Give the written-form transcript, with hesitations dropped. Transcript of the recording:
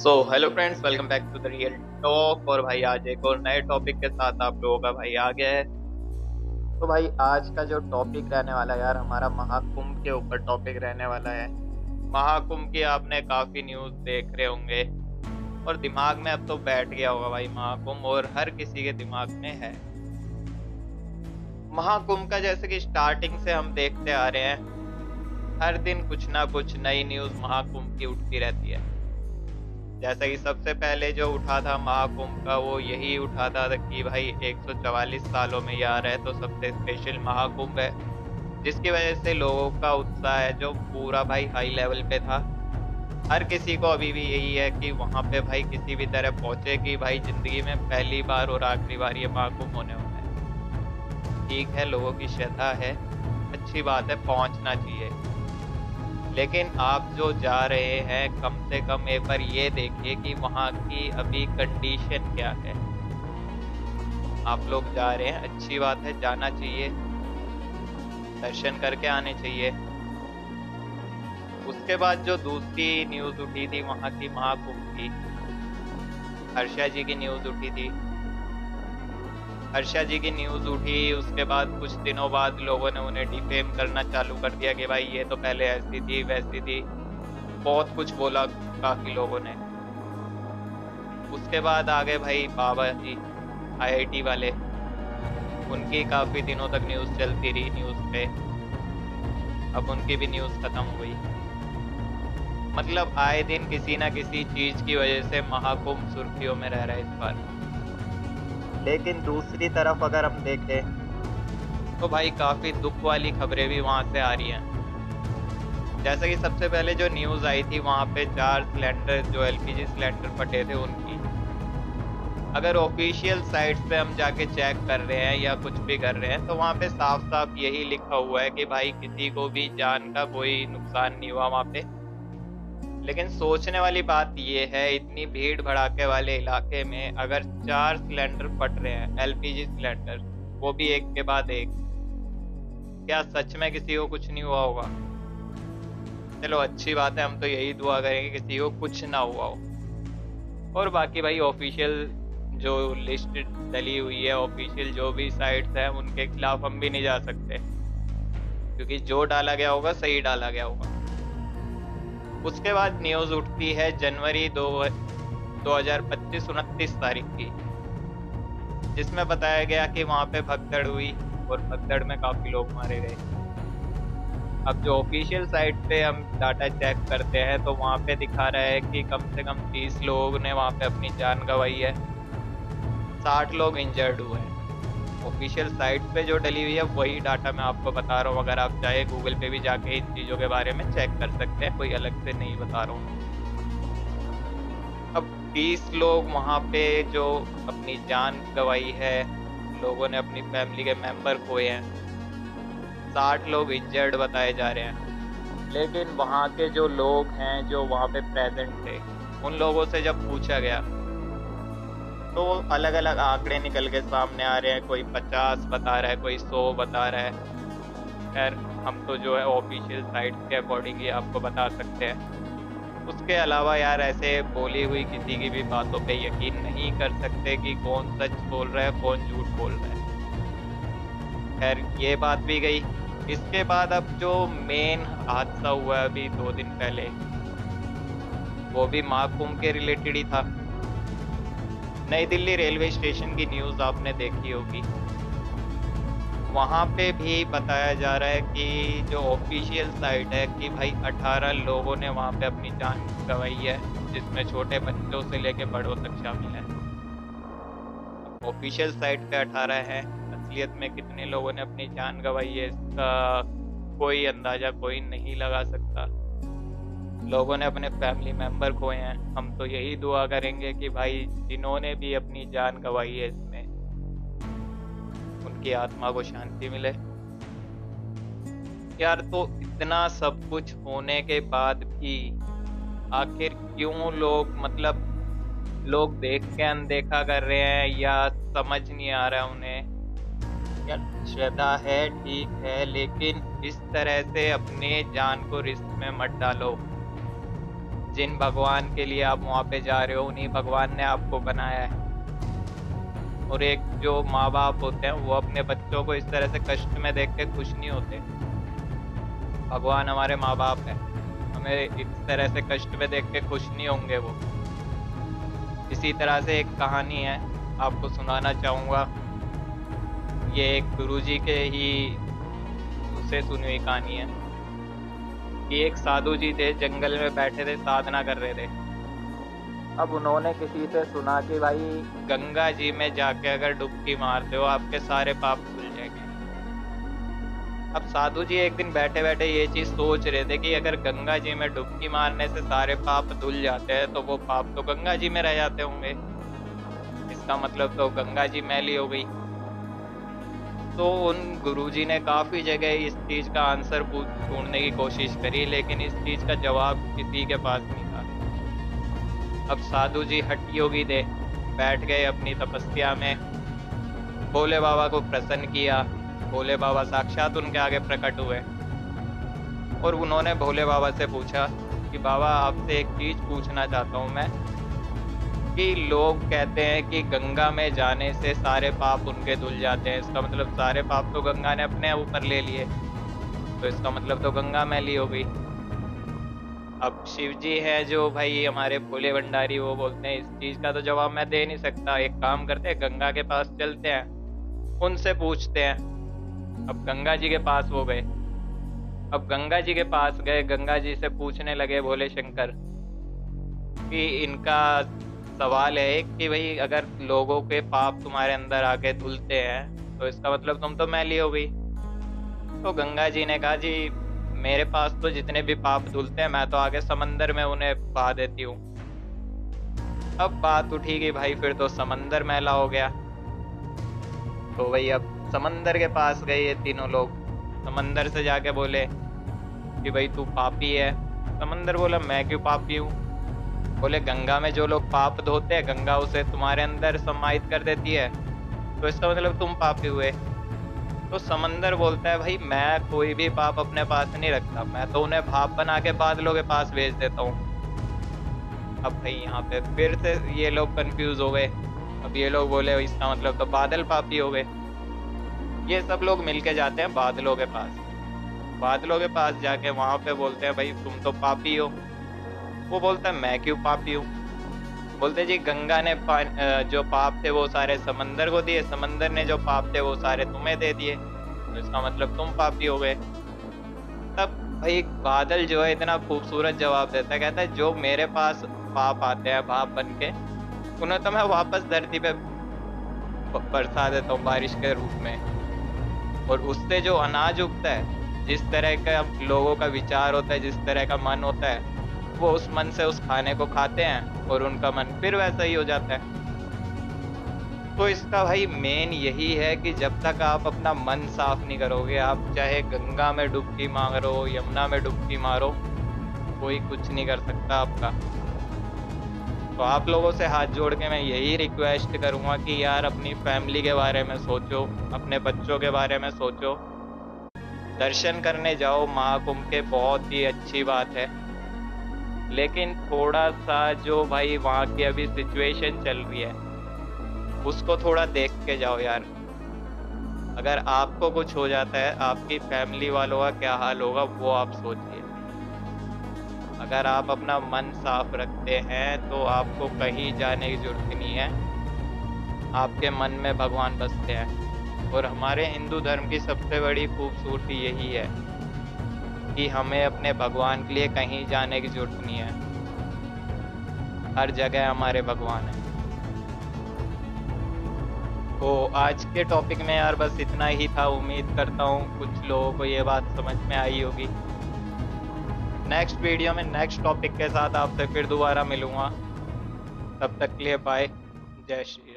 So hello friends, welcome back to the Real Talk. और भाई आज एक और नए टॉपिक के साथ आप लोगों का भाई आ गया है। तो भाई आज का जो टॉपिक रहने वाला है यार, हमारा महाकुंभ के ऊपर टॉपिक रहने वाला है। महाकुंभ की आपने काफी न्यूज देख रहे होंगे और दिमाग में अब तो बैठ गया होगा भाई महाकुंभ, और हर किसी के दिमाग में है महाकुंभ का। जैसे कि स्टार्टिंग से हम देखते आ रहे हैं, हर दिन कुछ ना कुछ नई न्यूज महाकुंभ की उठती रहती है। जैसा कि सबसे पहले जो उठा था महाकुंभ का, वो यही उठा था कि भाई 144 सालों में ये आ रहा है तो सबसे स्पेशल महाकुंभ है, जिसकी वजह से लोगों का उत्साह है जो पूरा भाई हाई लेवल पे था। हर किसी को अभी भी यही है कि वहां पे भाई किसी भी तरह पहुंचे कि भाई जिंदगी में पहली बार और आखिरी बार ये महाकुंभ होने वाला है। ठीक है, लोगों की श्रद्धा है, अच्छी बात है, पहुंचना चाहिए। लेकिन आप जो जा रहे हैं, कम से कम एक बार ये देखिए कि वहाँ की अभी कंडीशन क्या है। आप लोग जा रहे हैं, अच्छी बात है, जाना चाहिए, दर्शन करके आने चाहिए। उसके बाद जो दूसरी न्यूज उठी थी वहाँ की महाकुंभ की, हर्षा जी की न्यूज उठी थी। हर्षा जी की न्यूज उठी, उसके बाद कुछ दिनों बाद लोगों ने उन्हें डिफेम करना चालू कर दिया कि भाई ये तो पहले ऐसी थी वैसी थी, बहुत कुछ बोला काफी लोगों ने। उसके बाद आ गए भाई बाबा जी, आईआईटी वाले, उनकी काफी दिनों तक न्यूज चलती रही न्यूज पे। अब उनकी भी न्यूज खत्म हुई। मतलब आए दिन किसी ना किसी चीज की वजह से महाकुंभ सुर्खियों में रह रहा है इस बार। लेकिन दूसरी तरफ अगर हम देखें तो भाई काफी दुख वाली खबरें भी वहां से आ रही हैं। जैसे कि सबसे पहले जो न्यूज आई थी, वहां पे 4 सिलेंडर जो एलपीजी सिलेंडर फटे थे उनकी, अगर ऑफिशियल साइट पे हम जाके चेक कर रहे हैं या कुछ भी कर रहे हैं तो वहां पे साफ साफ यही लिखा हुआ है कि भाई किसी को भी जान का कोई नुकसान नहीं हुआ वहां पे। लेकिन सोचने वाली बात यह है, इतनी भीड़ भड़ाके वाले इलाके में अगर 4 सिलेंडर फट रहे हैं, एलपीजी सिलेंडर, वो भी एक के बाद एक, क्या सच में किसी को कुछ नहीं हुआ होगा? चलो अच्छी बात है, हम तो यही दुआ करेंगे किसी को कुछ ना हुआ हो। और बाकी भाई ऑफिशियल जो लिस्ट डली हुई है, ऑफिशियल जो भी साइट्स हैं, उनके खिलाफ हम भी नहीं जा सकते, क्योंकि जो डाला गया होगा सही डाला गया होगा। उसके बाद न्यूज उठती है जनवरी 2025 29 तारीख की, जिसमें बताया गया कि वहां पे भगदड़ हुई और भगदड़ में काफी लोग मारे गए। अब जो ऑफिशियल साइट पे हम डाटा चेक करते हैं तो वहां पे दिखा रहा है कि कम से कम 30 लोगों ने वहां पे अपनी जान गंवाई है, 60 लोग इंजर्ड हुए हैं। ऑफिशियल साइट पे जो डली हुई है वही डाटा मैं आपको बता रहा हूँ। अगर आप चाहे गूगल पे भी जाके इन चीज़ों के बारे में चेक कर सकते हैं, कोई अलग से नहीं बता रहा हूँ। अब 30 लोग वहाँ पे जो अपनी जान गंवाई है, लोगों ने अपनी फैमिली के मेंबर खोए हैं, 60 लोग इंजर्ड बताए जा रहे हैं। लेकिन वहाँ के जो लोग हैं जो वहाँ पे प्रेजेंट थे, उन लोगों से जब पूछा गया तो अलग अलग आंकड़े निकल के सामने आ रहे हैं। कोई 50 बता रहा है, कोई 100 बता रहा है। खैर हम तो जो है ऑफिशियल साइट के अकॉर्डिंग ही आपको बता सकते हैं। उसके अलावा यार ऐसे बोली हुई किसी की भी बातों पे यकीन नहीं कर सकते कि कौन सच बोल रहा है कौन झूठ बोल रहा है। खैर ये बात भी गई। इसके बाद अब जो मेन हादसा हुआ है अभी 2 दिन पहले, वो भी महाकुंभ के रिलेटेड ही था। नई दिल्ली रेलवे स्टेशन की न्यूज आपने देखी होगी, वहां पे भी बताया जा रहा है कि जो ऑफिशियल साइट है कि भाई 18 लोगों ने वहां पे अपनी जान गंवाई है, जिसमें छोटे बच्चों से लेके बड़ों तक शामिल है। ऑफिशियल साइट पे 18 है, असलियत में कितने लोगों ने अपनी जान गंवाई है इसका कोई अंदाजा कोई नहीं लगा सकता। लोगों ने अपने फैमिली मेंबर खोए हैं। हम तो यही दुआ करेंगे कि भाई जिन्होंने भी अपनी जान गंवाई है इसमें, उनकी आत्मा को शांति मिले। यार तो इतना सब कुछ होने के बाद भी आखिर क्यों लोग, मतलब लोग देख के अनदेखा कर रहे हैं या समझ नहीं आ रहा उन्हें? यार श्रद्धा है, ठीक है, लेकिन इस तरह से अपने जान को रिस्क में मत डालो। जिन भगवान के लिए आप वहाँ पे जा रहे हो उन्हीं भगवान ने आपको बनाया है। और एक जो माँ बाप होते हैं वो अपने बच्चों को इस तरह से कष्ट में देख के खुश नहीं होते। भगवान हमारे माँ बाप है, हमें इस तरह से कष्ट में देख के खुश नहीं होंगे वो। इसी तरह से एक कहानी है, आपको सुनाना चाहूँगा। ये एक गुरुजी के ही से सुनी हुई कहानी है कि एक साधु जी थे, जंगल में बैठे थे, साधना कर रहे थे। अब उन्होंने किसी से सुना कि भाई गंगा जी में जाके अगर डुबकी मारते हो आपके सारे पाप धुल जाएंगे। अब साधु जी एक दिन बैठे बैठे ये चीज सोच रहे थे कि अगर गंगा जी में डुबकी मारने से सारे पाप धुल जाते हैं तो वो पाप तो गंगा जी में रह जाते होंगे, इसका मतलब तो गंगा जी मैली हो गई। तो उन गुरुजी ने काफी जगह इस चीज का आंसर ढूंढने की कोशिश करी, लेकिन इस चीज का जवाब किसी के पास नहीं था। अब साधु जी हठ योगी थे, बैठ गए अपनी तपस्या में, भोले बाबा को प्रसन्न किया। भोले बाबा साक्षात उनके आगे प्रकट हुए और उन्होंने भोले बाबा से पूछा कि बाबा आपसे एक चीज पूछना चाहता हूँ मैं, कि लोग कहते हैं कि गंगा में जाने से सारे पाप उनके धुल जाते हैं, इसका मतलब सारे पाप तो गंगा ने अपने ऊपर ले लिए, तो इसका मतलब तो गंगा मैली हो गई। अब शिव जी है जो भाई हमारे भोले भंडारी, वो बोलते हैं इस चीज का तो जवाब मैं दे नहीं सकता, एक काम करते हैं गंगा के पास चलते हैं, उनसे पूछते हैं। अब गंगा जी के पास वो गए। अब गंगा जी के पास गए, गंगा जी से पूछने लगे भोले शंकर कि इनका सवाल है कि भाई अगर लोगों के पाप तुम्हारे अंदर आके धुलते हैं तो इसका मतलब तुम तो मैली हो गई। तो गंगा जी ने कहा जी मेरे पास तो जितने भी पाप धुलते हैं मैं तो आगे समंदर में उन्हें बहा देती हूँ। अब बात उठी कि भाई फिर तो समंदर मैला हो गया। तो भाई अब समंदर के पास गए ये तीनों लोग, समंदर से जाके बोले कि भाई तू पापी है। समंदर बोला मैं क्यों पापी हूँ? बोले गंगा में जो लोग पाप धोते हैं गंगा उसे तुम्हारे अंदर समाहित कर देती है, तो इसका मतलब तुम पापी हुए। तो समंदर बोलता है भाई मैं कोई भी पाप अपने पास नहीं रखता, मैं तो उन्हें भाप बना के बादलों के पास भेज देता हूँ। अब भाई यहाँ पे फिर से ये लोग कंफ्यूज हो गए। अब ये लोग बोले इसका मतलब तो बादल पापी हो गए। ये सब लोग मिलके जाते हैं बादलों के पास। बादलों के पास जाके वहां पे बोलते हैं भाई तुम तो पापी हो। वो बोलता है मैं क्यों पापी हूँ? बोलते जी गंगा ने जो पाप थे वो सारे समंदर को दिए, समंदर ने जो पाप थे वो सारे तुम्हें दे दिए, तो इसका मतलब तुम पापी हो गए। तब भाई बादल जो है इतना खूबसूरत जवाब देता है, कहता है जो मेरे पास पाप आते हैं भाप बन के उन्हें तो मैं वापस धरती पे बरसा देता हूँ बारिश के रूप में। और उससे जो अनाज उगता है, जिस तरह का लोगों का विचार होता है, जिस तरह का मन होता है, वो उस मन से उस खाने को खाते हैं और उनका मन फिर वैसा ही हो जाता है। तो इसका भाई मेन यही है कि जब तक आप अपना मन साफ नहीं करोगे, आप चाहे गंगा में डुबकी मारो, यमुना में डुबकी मारो, कोई कुछ नहीं कर सकता आपका। तो आप लोगों से हाथ जोड़ के मैं यही रिक्वेस्ट करूंगा कि यार अपनी फैमिली के बारे में सोचो, अपने बच्चों के बारे में सोचो। दर्शन करने जाओ महाकुंभ के, बहुत ही अच्छी बात है, लेकिन थोड़ा सा जो भाई वहाँ की अभी सिचुएशन चल रही है उसको थोड़ा देख के जाओ यार। अगर आपको कुछ हो जाता है आपकी फैमिली वालों का क्या हाल होगा वो आप सोचिए। अगर आप अपना मन साफ रखते हैं तो आपको कहीं जाने की जरूरत नहीं है, आपके मन में भगवान बसते हैं। और हमारे हिंदू धर्म की सबसे बड़ी खूबसूरती यही है कि हमें अपने भगवान के लिए कहीं जाने की जरूरत नहीं है, हर जगह हमारे भगवान हैं। तो आज के टॉपिक में यार बस इतना ही था। उम्मीद करता हूँ कुछ लोगों को ये बात समझ में आई होगी। नेक्स्ट वीडियो में नेक्स्ट टॉपिक के साथ आपसे फिर दोबारा मिलूंगा। तब तक के लिए बाय, जय श्री राम।